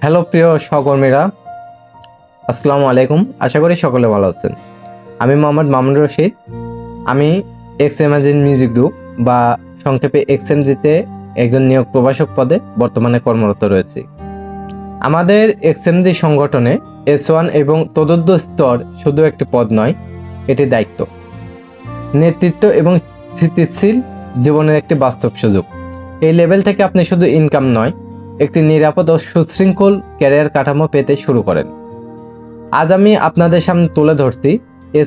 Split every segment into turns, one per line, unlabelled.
Hello প্রিয় সহকর্মীরা, আসসালামু আলাইকুম। আশা করি সকলে ভালো আছেন। আমি মোহাম্মদ মামুনুর রশিদ। আমি এক্সএমজি মিউজিক গ্রুপ বা সংক্ষেপে এক্সএমজিতে একজন নিয়োগ প্রভাষক পদে বর্তমানে কর্মরত রয়েছি। আমাদের এক্সএমজি সংগঠনে S1 এবং তদুর্ধ্ব স্তর শুধু একটি পদ নয়, এটি দায়িত্ব, নেতৃত্ব এবং স্থিতিশীল জীবনের একটি বাস্তব সুযোগ। এই লেভেল থেকে আপনি শুধু ইনকাম নয়, একটি নিরাপদ ও সুশৃঙ্খল ক্যারিয়ার কাঠামো পেতে শুরু করেন। আজ আমি আপনাদের সামনে তুলে ধরছি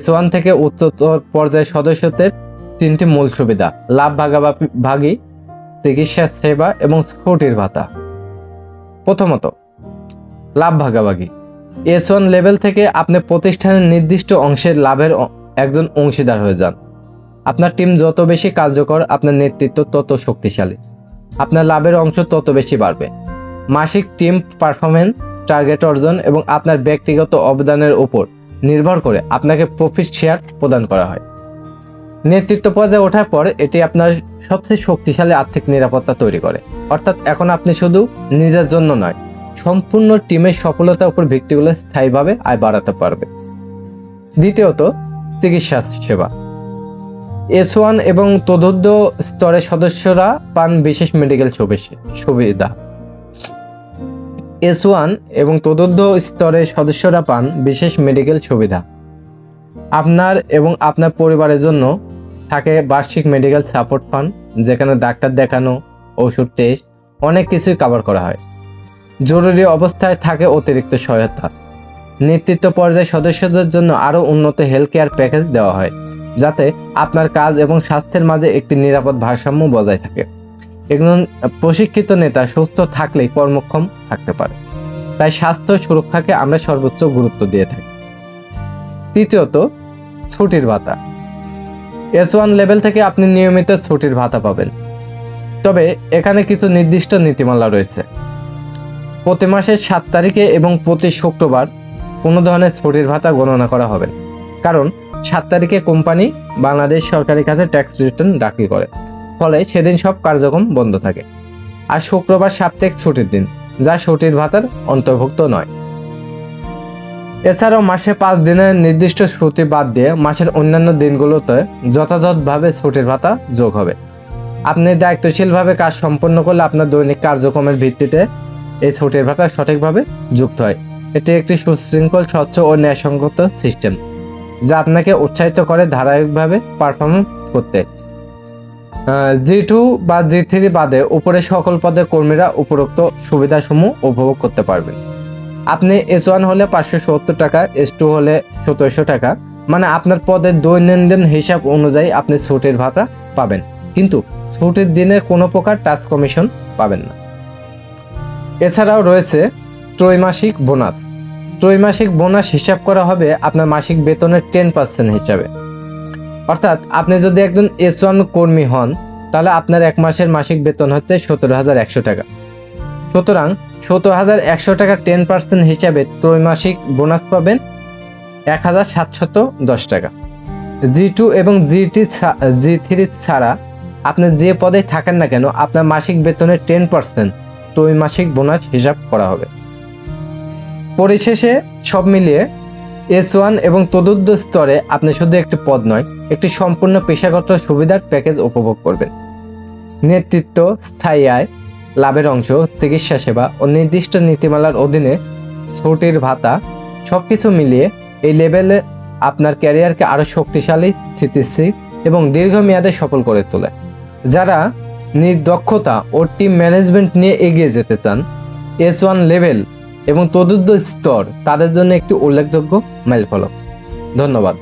S1 থেকে উচ্চতর পর্যায়ের সদস্যদের তিনটি মূল সুবিধা: লাভ ভাগাভাগি, চিকিৎসা সেবা এবং ছুটির ভাতা। প্রথমত, লাভ ভাগাভাগি। S1 লেভেল থেকে আপনি প্রতিষ্ঠানের নির্দিষ্ট অংশের লাভের একজন অংশীদার হয়ে যান। আপনার টিম যত বেশি কার্যকর, আপনার নেতৃত্ব তত শক্তিশালী, আপনার লাভের অংশ তত বেশি বাড়বে। মাসিক টিম পারফরমেন্স, টার্গেট অর্জন এবং আপনার ব্যক্তিগত অবদানের উপর নির্ভর করে আপনাকে প্রফিট শেয়ার প্রদান করা হয়। নেতৃত্ব পর্যায়ে ওঠার পর এটি আপনার সবচেয়ে শক্তিশালী আর্থিক নিরাপত্তা তৈরি করে। অর্থাৎ এখন আপনি শুধু নিজের জন্য নয়, সম্পূর্ণ টিমের সফলতার উপর ভিত্তি করে স্থায়ীভাবে আয় বাড়াতে পারবে। দ্বিতীয়ত, চিকিৎসা সেবা। S1 এবং তদুর্ধ্ব স্তরের সদস্যরা পান বিশেষ মেডিকেল সুবিধা। S1 এবং তদুর্ধ্ব স্তরের সদস্যরা পান বিশেষ মেডিকেল সুবিধা। আপনার এবং আপনার পরিবারের জন্য থাকে বার্ষিক মেডিকেল সাপোর্ট ফান্ড, যেখানে ডাক্তার দেখানো, ওষুধ টেস্ট, অনেক কিছুই কভার করা হয়। জরুরি অবস্থায় থাকে অতিরিক্ত সহায়তা। নেতৃত্ব পর্যায়ের সদস্যদের জন্য আরও উন্নত হেলথ কেয়ার প্যাকেজ দেওয়া হয়, যাতে আপনার কাজ এবং স্বাস্থ্যের মাঝে একটি নিরাপদ ভারসাম্য বজায় থাকে। একজন প্রশিক্ষিত নেতা সুস্থ থাকলেই কর্মক্ষম থাকতে পারে, তাই স্বাস্থ্য সুরক্ষাকে আমরা সর্বোচ্চ গুরুত্ব দিয়ে থাকি। তৃতীয়ত, ছুটির ভাতা। S1 লেভেল থেকে আপনি নিয়মিত ছুটির ভাতা পাবেন, তবে এখানে কিছু নির্দিষ্ট নীতিমালা রয়েছে। প্রতি মাসের 7 তারিখে এবং প্রতি শুক্রবার কোনো ধরনের ছুটির ভাতা গণনা করা হবে, কারণ 7 তারিখে কোম্পানি বাংলাদেশ সরকারের কাছে ট্যাক্স রিটার্ন দাখিল করে, ফলে সেদিন সব কার্যক্রম বন্ধ থাকে। আর শুক্রবার সাপ্তাহিক ছুটির দিন, যা ছুটির ভাতার অন্তর্ভুক্ত নয়। এছাড়াও মাসে 5 দিনের নির্দিষ্ট ছুটি বাদ দিয়ে মাসের অন্যান্য দিনগুলোতে যথাযথভাবে ছুটির ভাতা যোগ হবে। আপনি দায়িত্বশীলভাবে কাজ সম্পন্ন করলে আপনার দৈনিক কার্যক্রমের ভিত্তিতে এই ছুটির ভাতা সঠিকভাবে যুক্ত হয়। এটি একটি সুশৃঙ্খল, স্বচ্ছ ও ন্যায়সঙ্গত সিস্টেম, যা আপনাকে উৎসাহিত করে ধারাবাহিকভাবে পারফর্ম করতে। G2 বা G3 বাদে উপরে সকল পদের কর্মীরা উপরোক্ত সুবিধাসমূহ উপভোগ করতে পারবেন। আপনি S1 হলে 570 টাকা, S2 হলে 1700 টাকা, মানে আপনার পদের দৈনন্দিন হিসাব অনুযায়ী আপনি ছুটির ভাতা পাবেন, কিন্তু ছুটির দিনের কোনো প্রকার টাচ কমিশন পাবেন না। এছাড়াও রয়েছে ত্রৈমাসিক বোনাস। ত্রৈমাসিক বোনাস হিসাব করা হবে আপনার মাসিক বেতনের 10% হিসাবে। অর্থাৎ আপনি যদি একজন S1 কর্মী হন, তাহলে আপনার এক মাসের মাসিক বেতন হচ্ছে 17,100 টাকা। সুতরাং 17,100 টাকা 10% হিসাবে ত্রৈমাসিক বোনাস পাবেন 1,710 টাকা। G2 এবং G3 ছাড়া আপনি যে পদে থাকেন না কেন, আপনার মাসিক বেতনের 10% ত্রৈমাসিক বোনাস হিসাব করা হবে। পরিশেষে সব মিলিয়ে S1 এবং তদুর্ধ্ব স্তরে আপনি শুধু একটি পদ নয়, একটি সম্পূর্ণ পেশাগত সুবিধার প্যাকেজ উপভোগ করবেন। নেতৃত্ব, স্থায়ী আয়, লাভের অংশ, চিকিৎসা সেবা ও নির্দিষ্ট নীতিমালার অধীনে ছুটির ভাতা, সবকিছু মিলিয়ে এই লেভেলে আপনার ক্যারিয়ারকে আরও শক্তিশালী, স্থিতিশীল এবং দীর্ঘমেয়াদে সফল করে তোলে। যারা দক্ষতা ও টিম ম্যানেজমেন্ট নিয়ে এগিয়ে যেতে চান, S1 লেভেল এবং তদুর্ধ্ব স্তর তাদের জন্য একটি উল্লেখযোগ্য মাইলফলক। ধন্যবাদ।